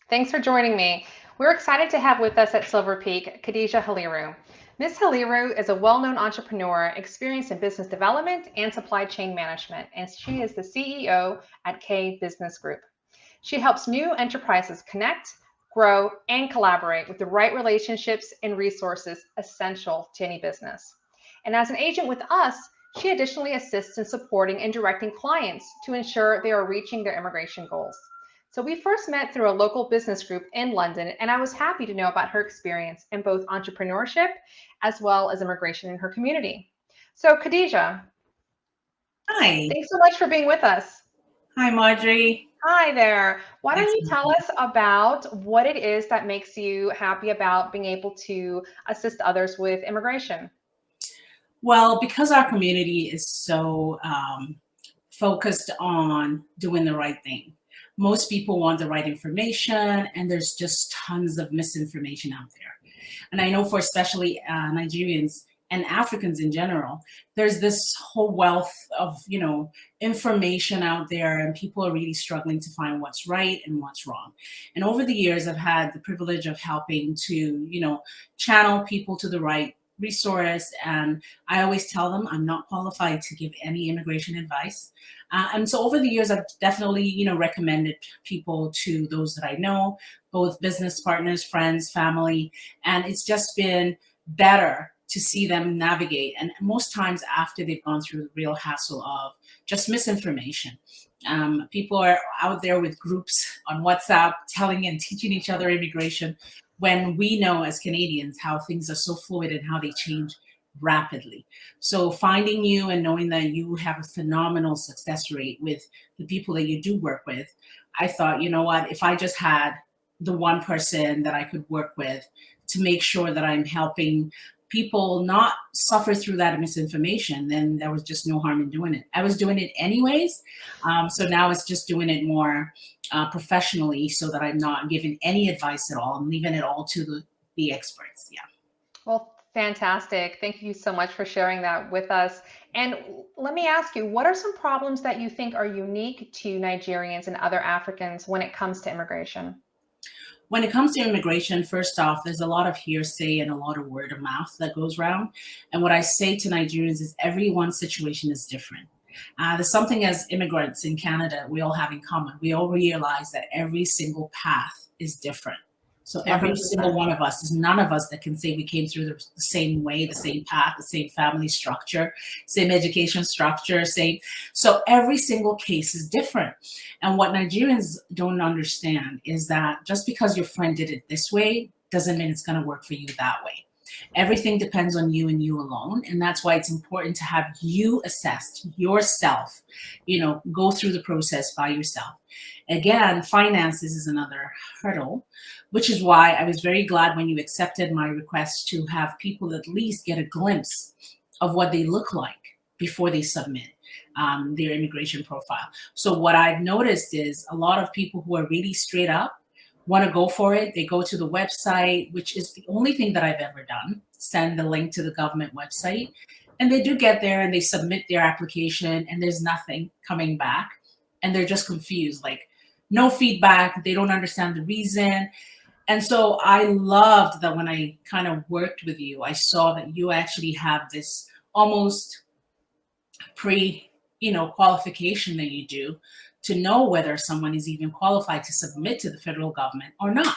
Thanks for joining me. We're excited to have with us at Silver Peak, Khadijah Haliru. Ms. Haliru is a well-known entrepreneur experienced in business development and supply chain management, and she is the CEO at K Business Group. She helps new enterprises connect, grow, and collaborate with the right relationships and resources essential to any business. And as an agent with us, she additionally assists in supporting and directing clients to ensure they are reaching their immigration goals. So we first met through a local business group in London, and I was happy to know about her experience in both entrepreneurship as well as immigration in her community. So Khadijah, Hi. thanks so much for being with us. Hi, Marjorie. Hi there. Why don't Nice you to meet tell you. us about what it is that makes you happy about being able to assist others with immigration? Well, because our community is so focused on doing the right thing, most people want the right information, and there's just tons of misinformation out there. And I know for especially Nigerians and Africans in general, there's this whole wealth of, information out there, and people are really struggling to find what's right and what's wrong. And over the years, I've had the privilege of helping to, channel people to the right resource. And I always tell them I'm not qualified to give any immigration advice. And so over the years, I've definitely, recommended people to those that I know, both business partners, friends, family, and it's just been better to see them navigate. And most times after they've gone through the real hassle of just misinformation. People are out there with groups on WhatsApp telling and teaching each other immigration when we know as Canadians how things are so fluid and how they change rapidly. So finding you and knowing that you have a phenomenal success rate with the people that you do work with, I thought, you know what, if I just had the one person that I could work with to make sure that I'm helping people not suffer through that misinformation, then there was just no harm in doing it. I was doing it anyways. So now it's just doing it more professionally so that I'm not giving any advice at all. I'm leaving it all to the experts. Yeah. Well, fantastic. Thank you so much for sharing that with us. And let me ask you, what are some problems that you think are unique to Nigerians and other Africans when it comes to immigration? When it comes to immigration, first off, there's a lot of hearsay and a lot of word of mouth that goes around. And what I say to Nigerians is everyone's situation is different. There's something as immigrants in Canada we all have in common. We all realize that every single path is different. So every single 100%. one of us, there's none of us that can say we came through the same way, the same path, the same family structure, same education structure, same. So every single case is different. And what Nigerians don't understand is that just because your friend did it this way doesn't mean it's going to work for you that way. Everything depends on you and you alone. And that's why it's important to have you assessed yourself, go through the process by yourself. Again, finances is another hurdle, which is why I was very glad when you accepted my request to have people at least get a glimpse of what they look like before they submit their immigration profile. So what I've noticed is a lot of people who are really straight up want to go for it. They go to the website, which is the only thing that I've ever done, send the link to the government website. And they do get there and they submit their application and there's nothing coming back. And they're just confused, like no feedback. They don't understand the reason. And so I loved that when I kind of worked with you, I saw that you actually have this almost qualification that you do to know whether someone is even qualified to submit to the federal government or not.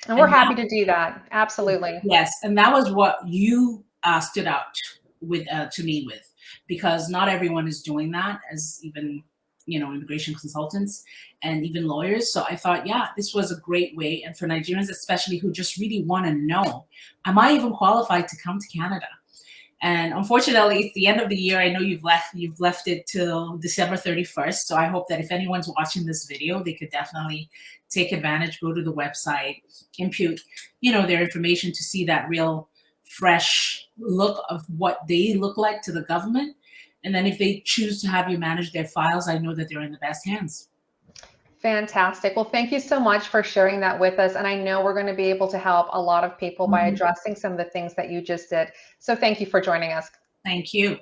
And we're And happy to do that. Absolutely. yes, and that was what you stood out with to me with, because not everyone is doing that as even immigration consultants and even lawyers. So I thought, yeah, this was a great way, and for Nigerians especially who just really want to know, am I even qualified to come to Canada? And unfortunately, it's the end of the year. I know you've left it till December 31st. So I hope that if anyone's watching this video, they could definitely take advantage, go to the website, input, their information to see that real fresh look of what they look like to the government. And then if they choose to have you manage their files, I know that they're in the best hands. Fantastic. Well, thank you so much for sharing that with us. And I know we're going to be able to help a lot of people by Mhm. addressing some of the things that you just did. So thank you for joining us. Thank you.